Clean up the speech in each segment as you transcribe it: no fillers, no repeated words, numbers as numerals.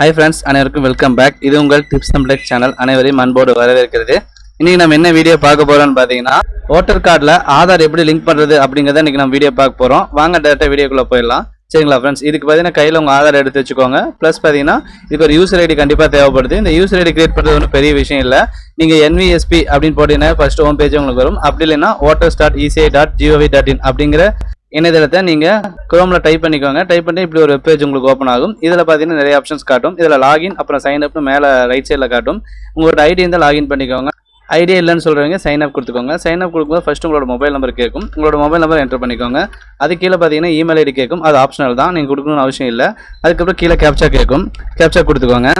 Hi friends, அனைவருக்கும் welcome back. இது உங்கள் டிப்ஸ் அண்ட் டெக் சேனல். அனைவரையும் அன்போடு வரவேற்கிறது. இன்னைக்கு நம்ம என்ன வீடியோ பார்க்க போறோம்னு பாத்தீங்கன்னா, ஓட்டர் கார்டுல ஆதார் எப்படி லிங்க் பண்றது அப்படிங்கறத இன்னைக்கு நம்ம வீடியோ பார்க்க போறோம். வாங்க டைரக்டா வீடியோக்குள்ள போயிடலாம். சரிங்களா ஃப்ரெண்ட்ஸ், இதுக்கு பாத்தீங்கன்னா கையில உங்க ஆதார் எடுத்து வச்சுக்கோங்க. பிளஸ் பாத்தீங்கன்னா இதுக்கு ஒரு யூசர் ஐடி கண்டிப்பா தேவைப்படுது. இந்த யூசர் ஐடி கிரியேட் பண்றது ஒன்றும் பெரிய விஷயம் இல்ல. நீங்க NVSP அப்படின்னு போட்டீங்கன்னா ஃபர்ஸ்ட் ஹோம் பேஜ் உங்களுக்கு வரும். அப்படி இல்லைன்னா voters.eci.gov.in அப்படிங்கிற இணையதளத்தை நீங்க குரோம்ல டைப் பண்ணிக்கோங்க. டைப் பண்ணி இப்படி ஒரு வெப் பேஜ் உங்களுக்கு ஓப்பன் ஆகும். இதுல பாத்தீங்கன்னா நிறைய ஆப்ஷன்ஸ் காட்டும். இதுல லாகின் அப்புறம் சைன் அப்னு மேல ரைட் சைட்ல காட்டும். உங்களோட ஐடி இருந்தால் லாகின் பண்ணிக்கோங்க. ஐடியா இல்லைன்னு சொல்றவங்க சைன் அப் கொடுத்துக்கோங்க. சைன் அப் கொடுக்கும்போது ஃபர்ஸ்ட் உங்களோட மொபைல் நம்பர் கேட்கும். உங்களோட மொபைல் நம்பர் என்டர் பண்ணிக்கோங்க. அது கீழே பார்த்தீங்கன்னா இமெயில் ஐடி கேட்கும். அது ஆப்ஷனல் தான், நீங்கள் கொடுக்கணும்னு அவசியம் இல்லை. அதுக்கப்புறம் கீழே கேப்சா கேட்கும். கேப்சா கொடுத்துக்கோங்க.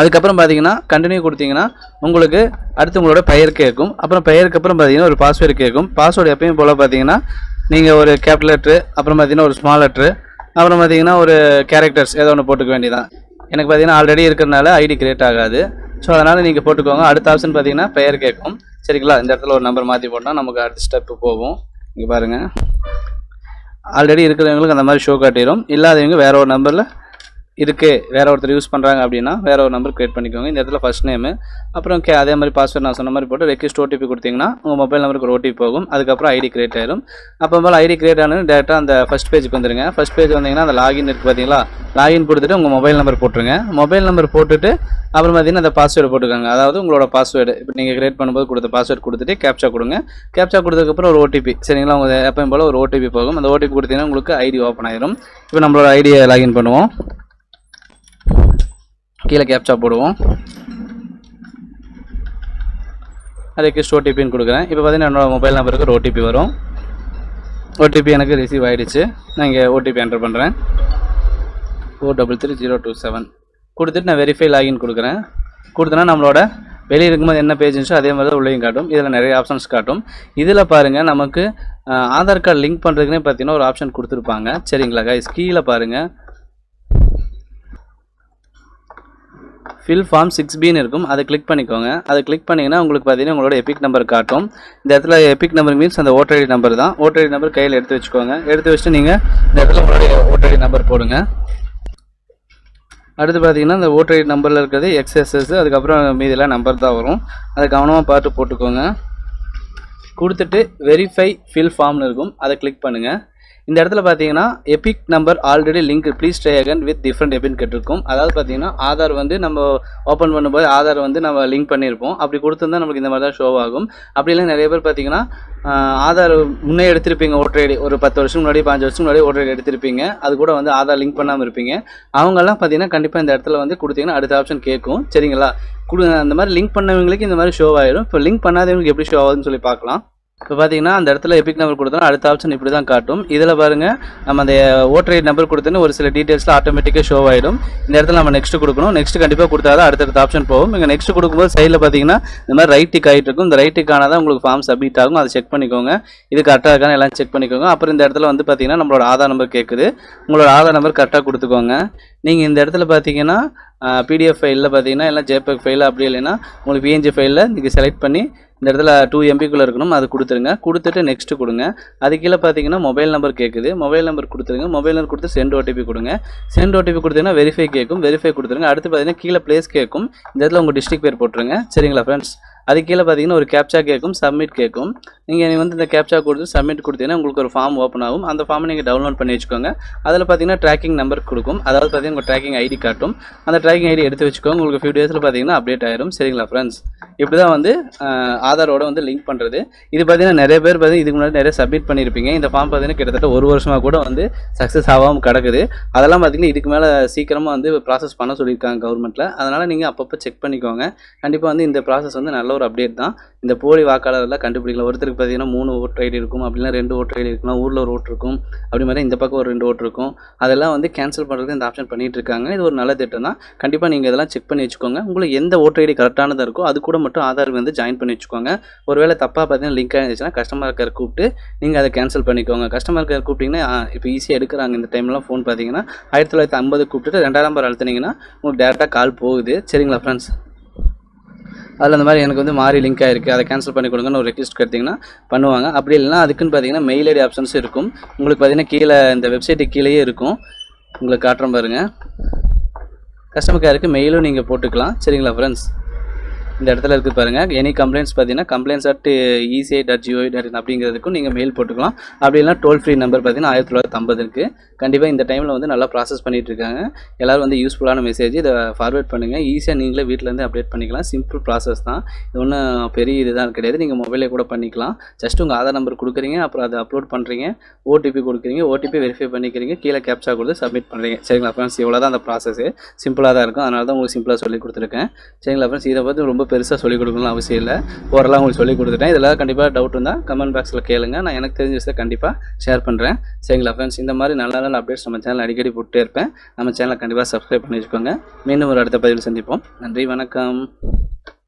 அதுக்கப்புறம் பார்த்தீங்கன்னா கண்டினியூ கொடுத்தீங்கன்னா உங்களுக்கு அடுத்து உங்களோட பெயர் கேட்கும். அப்புறம் பெயருக்கு அப்புறம் பார்த்தீங்கன்னா ஒரு பாஸ்வேர்டு கேட்கும். பாஸ்வேர்டு எப்பயும் போல் பார்த்தீங்கன்னா நீங்கள் ஒரு கேபிட்டல் லெட்ரு, அப்புறம் பார்த்தீங்கன்னா ஒரு ஸ்மால் லெட்ரு, அப்புறம் பார்த்தீங்கன்னா ஒரு கேரக்டர்ஸ் ஏதோ ஒன்று போட்டுக்க வேண்டியதான். எனக்கு பார்த்தீங்கன்னா ஆல்ரெடி இருக்கிறனால ஐடி கிரியேட் ஆகாது. ஸோ அதனால் நீங்கள் போட்டுக்கோங்க. அடுத்த ஆப்ஷன் பார்த்தீங்கன்னா பெயர் கேட்கும். சரிங்களா, இந்த இடத்துல ஒரு நம்பர் மாற்றி போட்டால் நமக்கு அடுத்த ஸ்டெப்பு போகும். இங்கே பாருங்கள், ஆல்ரெடி இருக்கிறவங்களுக்கு அந்த மாதிரி ஷோ காட்டிடும். இல்லாதவங்க வேற ஒரு நம்பரில் இருக்குது, வேற ஒருத்தர் யூஸ் பண்ணுறாங்க அப்படின்னா வேற ஒரு நம்பர் கிரியேட் பண்ணிக்கோங்க. இந்த இடத்துல ஃபர்ஸ்ட் நேமு, அப்புறம் அதே மாதிரி பாஸ்வேர்ட் நான் சொன்ன மாதிரி போட்டு ரெக்வெஸ்ட் ஓடிபி கொடுத்தீங்கன்னா உங்கள் மொபைல் நம்பருக்கு ஒரு ஓடிபி போகும். அதுக்கப்புறம் ஐடி கிரியேட் ஆயிடும். அப்போ போல் ஐடி கிரியேட் ஆனது டேரெக்டாக அந்த ஃபர்ஸ்ட் பேஜுக்கு வந்துருங்க. ஃபர்ஸ்ட் பேஜ் வந்தீங்கன்னா அந்த லாகின் இருக்குது பார்த்தீங்களா, லாகின் கொடுத்துட்டு உங்கள் மொபைல் நம்பர் போட்டுருங்க. மொபைல் நம்பர் போட்டுட்டு அப்புறம் பார்த்தீங்கன்னா அந்த பாஸ்வேர்டு போட்டுக்கோங்க. அதாவது உங்களோட பாஸ்வேர்டு இப்போ நீங்கள் கிரியேட் பண்ணும்போது கொடுத்த பாஸ்வேர்டு கொடுத்துட்டு கேப்சா கொடுங்க. கேப்சா கொடுத்ததுக்கப்புறம் ஒரு ஓடிபி, சரிங்களா, உங்கள் எப்பயும் போல் ஒரு ஓடிபி போகும். அந்த ஓடிபி கொடுத்தீங்கன்னா உங்களுக்கு ஐடி ஓப்பன் ஆயிரும். இப்போ நம்மளோட ஐடியை லாகின் பண்ணுவோம். கீழே கேப்சா போடுவோம். அதுக்கு ஓடிபின்னு கொடுக்குறேன். இப்போ பார்த்தீங்கன்னா என்னோட மொபைல் நம்பருக்கு ஒரு ஓடிபி வரும். ஓடிபி எனக்கு ரிசீவ் ஆகிடுச்சு. நான் இங்கே ஓடிபி என்டர் பண்ணுறேன். 433027 கொடுத்துட்டு நான் வெரிஃபை லாகின் கொடுக்குறேன். கொடுத்தனா நம்மளோட வெளியே இருக்கும்போது என்ன பேஜ் இருந்துச்சோ அதே மாதிரி தான் உள்ளேயும் காட்டும். இதில் நிறைய ஆப்ஷன்ஸ் காட்டும். இதில் பாருங்கள், நமக்கு ஆதார் கார்டு லிங்க் பண்ணுறதுக்குன்னே பார்த்தீங்கன்னா ஒரு ஆப்ஷன் கொடுத்துருப்பாங்க. சரிங்களா கைஸ், கீழே பாருங்கள் ஃபில் ஃபார்ம் 6Bன்னு இருக்கும். அதை கிளிக் பண்ணிக்கோங்க. அதை கிளிக் பண்ணிங்கன்னா உங்களுக்கு பார்த்தீங்கன்னா உங்களோட எபிக் நம்பர் காட்டும். இந்த இடத்துல எபிக் நம்பர் மீன்ஸ் அந்த ஓட்டர் ஐடி நம்பர் தான். ஓட்டர் ஐடி நம்பர் கையில் எடுத்து வச்சுக்கோங்க. எடுத்து வச்சுட்டு நீங்கள் இந்த இடத்துல உங்களுடைய ஓட்டர் ஐடி நம்பர் போடுங்க. அடுத்து பார்த்தீங்கன்னா இந்த ஓட்டர் ஐடி நம்பரில் இருக்கிறது XSS, அதுக்கப்புறம் மீதியெல்லாம் நம்பர் தான் வரும். அதை கவனமாக பார்த்து போட்டுக்கோங்க. கொடுத்துட்டு வெரிஃபை ஃபில் ஃபார்ம்னு இருக்கும். அதை கிளிக் பண்ணுங்கள். இந்த இடத்துல பார்த்தீங்கன்னா EPIC number already link please try again with different EPIC கேட்டிருக்கும். அதாவது பார்த்தீங்கன்னா ஆதார் வந்து நம்ம ஓப்பன் பண்ணும்போது ஆதார் வந்து நம்ம லிங்க் பண்ணியிருப்போம். அப்படி கொடுத்துருந்தா நமக்கு இந்த மாதிரி தான் ஷோ ஆகும். அப்படிலாம் நிறைய பேர் பார்த்தீங்கன்னா ஆதார் முன்னே எடுத்திருப்பீங்க ஓட்டர் ஐடி, ஒரு 10 வருஷம் முன்னாடி 5 வருஷம் முன்னாடி ஓட்டர் ஐடி எடுத்திருப்பீங்க. அது கூட வந்து ஆதார் லிங்க் பண்ணாமல் இருப்பீங்க. அவங்கெல்லாம் பார்த்தீங்கன்னா கண்டிப்பாக இந்த இடத்துல வந்து கொடுத்தீங்கன்னா அடுத்த ஆப்ஷன் கேட்கும். சரிங்களா, அந்த மாதிரி லிங்க் பண்ணவங்களுக்கு இந்த மாதிரி ஷோ ஆயிடும். இப்போ லிங்க் பண்ணாதவங்களுக்கு எப்படி ஷோ ஆகுதுன்னு சொல்லி பார்க்கலாம். இப்போ பார்த்தீங்கன்னா அந்த இடத்துல எபிக் நம்பர் கொடுத்தோம். அடுத்த ஆப்ஷன் இப்படி தான் காட்டும். இதில் பாருங்கள், நம்ம அந்த ஓட்டர் ஐடி நம்பர் கொடுத்தோன்னு ஒரு சில டீட்டெயில்ஸில் ஆட்டோமேட்டிக்காக ஷோ ஆகிடும். இந்த இடத்துல நம்ம நெக்ஸ்ட் கொடுக்கணும். நெக்ஸ்ட் கண்டிப்பாக கொடுத்தா தான் அடுத்தடுத்த ஆப்ஷன் போகும். இங்கே நெக்ஸ்ட் கொடுக்கும்போது சைடில் பார்த்தீங்கன்னா இந்த மாதிரி ரைட் டிக் ஆகிட்டு இருக்கும். இந்த ரைட் டிக் ஆனால் தான் உங்களுக்கு ஃபார்ம் சப்மிட் ஆகும். அதை செக் பண்ணிக்கோங்க. இது கரெக்டாக இருக்கான்னு எல்லாம் செக் பண்ணிக்கோங்க. அப்புறம் இந்த இடத்துல வந்து பார்த்தீங்கன்னா நம்மளோட ஆதார் நம்பர் கேட்குது. உங்களோட ஆதார் நம்பர் கரெக்டாக கொடுத்துக்கோங்க. நீங்கள் இந்த இடத்துல பார்த்தீங்கன்னா PDF ஃபைலில் பார்த்தீங்கன்னா எல்லாம் JPEG ஃபைலில், அப்படி இல்லைன்னா உங்களுக்கு PNG ஃபைலில் நீங்கள் செலக்ட் பண்ணி இந்த இடத்துல 2 MBக்குள்ளே இருக்கணும். அது கொடுத்துருங்க. கொடுத்துட்டு நெக்ஸ்ட் கொடுங்க. அது கீழே பார்த்தீங்கன்னா மொபைல் நம்பர் கேட்குது. மொபைல் நம்பர் கொடுத்துருங்க. மொபைல் நம்பர் கொடுத்து சென்ட் ஓடிபி கொடுங்க. சென்ட் ஓடிபி கொடுத்தீங்கன்னா வெரிஃபை கேட்கும். வெரிஃபை கொடுத்துருங்க. அடுத்து பார்த்தீங்கன்னா கீழே பிளேஸ் கேட்கும். இந்த இடத்துல உங்கள் டிஸ்ட்ரிக்ட் பேர் போட்டுருங்க. சரிங்களா ஃப்ரெண்ட்ஸ், அது கீழே பார்த்தீங்கன்னா ஒரு கேப்சா கேட்கும், சப்மிட் கேட்கும். நீங்கள் வந்து இந்த கேப்சா கொடுத்து சப்மிட் கொடுத்தீங்கன்னா உங்களுக்கு ஒரு ஃபார்ம் ஓப்பன் ஆகும். அந்த ஃபார்மை நீங்கள் டவுன்லோட் பண்ணி வச்சுக்கோங்க. அதில் பார்த்தீங்கன்னா ட்ராக்கிங் நம்பர் கொடுக்கும். அதாவது பார்த்தீங்கன்னா உங்கள் ட்ராக்கிங் ஐடி காட்டும். அந்த ட்ராக்கிங் ஐடி எடுத்து வச்சுக்கோங்க. உங்களுக்கு ஃபியூ டேஸில் பார்த்தீங்கன்னா அப்டேட் ஆயிரும். சரிங்களா ஃப்ரெண்ட்ஸ், இப்படி தான் வந்து ஆதாரோட வந்து லிங்க் பண்ணுறது. இது பார்த்தீங்கன்னா நிறைய பேர் பார்த்தீங்கன்னா இதுக்கு முன்னாடி நிறைய சப்மிட் பண்ணியிருப்பீங்க. இந்த ஃபார்ம் பார்த்தீங்கன்னா கிட்டத்தட்ட 1 வருஷமாக கூட வந்து சக்ஸஸ் ஆகாமல் கிடக்குது. அதெல்லாம் பார்த்தீங்கன்னா இதுக்கு மேலே சீக்கிரமாக வந்து ப்ராசஸ் பண்ண சொல்லியிருக்காங்க கவர்மெண்ட்டில். அதனால் நீங்கள் அப்பப்போ செக் பண்ணிக்கோங்க. கண்டிப்பாக வந்து இந்த ப்ராசஸ் வந்து நல்ல ஒரு அப்டேட் தான். இந்த போலி வாக்காளர்லாம் கண்டுபிடிக்கலாம். ஒருத்தருக்கு பார்த்தீங்கன்னா 3 ஓட்டர் ஐடி இருக்கும், அப்படின்னா 2 ஓட்டர் ஐடி இருக்கலாம், ஊரில் ஒரு ஓட்டு இருக்கும், அப்படி மாதிரி இந்த பக்கம் ஒரு 2 ஓட்டு இருக்கும். அதெல்லாம் வந்து கேன்சல் பண்ணுறதுக்கு இந்த ஆப்ஷன் பண்ணிட்டு இருக்காங்க. இது ஒரு நல்ல திட்டம் தான். கண்டிப்பாக நீங்கள் இதெல்லாம் செக் பண்ணி வச்சுக்கோங்க. உங்களுக்கு எந்த ஓட்டர் ஐடி கரெக்டானதாக இருக்கோ அது கூட மட்டும் ஆதார் வந்து ஜாயின் பண்ணி வச்சுக்கோங்க. ஒருவேளை தப்பாக பார்த்தீங்கன்னா லிங்க் ஆகிடுச்சுன்னா கஸ்டமர் கேர் கூப்பிட்டு நீங்கள் அதை கேன்சல் பண்ணிக்கோங்க. கஸ்டமர் கேர் கூப்பிட்டிங்கன்னா இப்போ ஈஸியாக எடுக்கிறாங்க. இந்த டைம்லாம் ஃபோன் பார்த்தீங்கன்னா 1950 கூப்பிட்டுட்டு 2ஆம் நம்பர் அழுத்தினீங்கன்னா உங்களுக்கு டேரெக்டாக கால் போகுது. சரிங்களா ஃப்ரெண்ட்ஸ், அதில் அந்த மாதிரி எனக்கு வந்து மாறி லிங்க் ஆகிருக்கு, அதை கேன்சல் பண்ணி கொடுங்கன்னு ஒரு ரெக்வெஸ்ட் எடுத்திங்கன்னா பண்ணுவாங்க. அப்படி இல்லைனா அதுக்குன்னு பார்த்தீங்கன்னா மெயில் ஐடி ஆப்ஷன்ஸ் இருக்கும். உங்களுக்கு பார்த்தீங்கன்னா கீழே இந்த வெப்சைட்டுக்கு கீழேயே இருக்கும். உங்களுக்கு காட்டுறேன் பாருங்கள். கஸ்டமர் கேருக்கு மெயிலும் நீங்கள் போட்டுக்கலாம். சரிங்களா ஃப்ரெண்ட்ஸ்? இந்த இடத்துல இருக்குது பாருங்கள், எனி கம்ப்ளைண்ட்ஸ் பார்த்தீங்கன்னா complaints@eci.gov.in அப்படிங்கிறதுக்கும் நீங்கள் மெயில் போட்டுக்கலாம். அப்படி இல்லைனா டோல் ஃப்ரீ நம்பர் பார்த்தீங்கன்னா 1950 இருக்குது. கண்டிப்பாக இந்த டைமில் வந்து நல்லா ப்ராசஸ் பண்ணிகிட்டு இருக்காங்க. எல்லோரும் வந்து யூஸ்ஃபுல்லான மெசேஜ், இதை ஃபார்வேர்ட் பண்ணுங்கள். ஈஸியாக நீங்களே வீட்டிலேருந்து அப்டேட் பண்ணிக்கலாம். சிம்பிள் ப்ராசஸ் தான், இது ஒன்றும் பெரிய இதுதான் கிடையாது. நீங்கள் மொபைலே கூட பண்ணிக்கலாம். ஜஸ்ட் உங்கள் ஆதார் நம்பர் கொடுக்குறீங்க, அப்புறம் அதை அப்லோட் பண்ணுறீங்க, ஓடிபி கொடுக்குறீங்க, ஓடிபி வெரிஃபை பண்ணிக்கிறீங்க, கீழே கேப்சா கொடுத்து சப்மிட் பண்ணுறீங்க. சரிங்களா ஃப்ரெண்ட்ஸ்? இவ்வளோ தான் அந்த ப்ராசஸ், சிம்பிளாக தான் இருக்கும். அதனால தான் உங்களுக்கு சிம்பிளாக சொல்லி கொடுத்துருக்கேன். சரிங்களா ஃப்ரெண்ட்ஸ்? இதை பற்றி ரொம்ப பெருசாக சொல்லிக் கொடுக்கணும்னு அவசியம் இல்லை. ஓரளவு உங்களுக்கு சொல்லிக் கொடுத்துட்டேன். இதில் கண்டிப்பாக டவுட் இருந்தால் கமெண்ட் பாக்ஸில் கேளுங்க. நான் எனக்கு தெரிஞ்ச விஷயத்தை கண்டிப்பாக ஷேர் பண்ணுறேன். சரிங்களா ஃப்ரெண்ட்ஸ்? இந்த மாதிரி நல்ல நல்ல அப்டேட்ஸ் நம்ம சேனல் அடிக்கடி போட்டே இருப்பேன். நம்ம சேனலை கண்டிப்பாக சப்ஸ்கிரைப் பண்ணி வச்சுக்கோங்க. மீண்டும் ஒரு அடுத்த பதிவில் சந்திப்போம். நன்றி, வணக்கம்.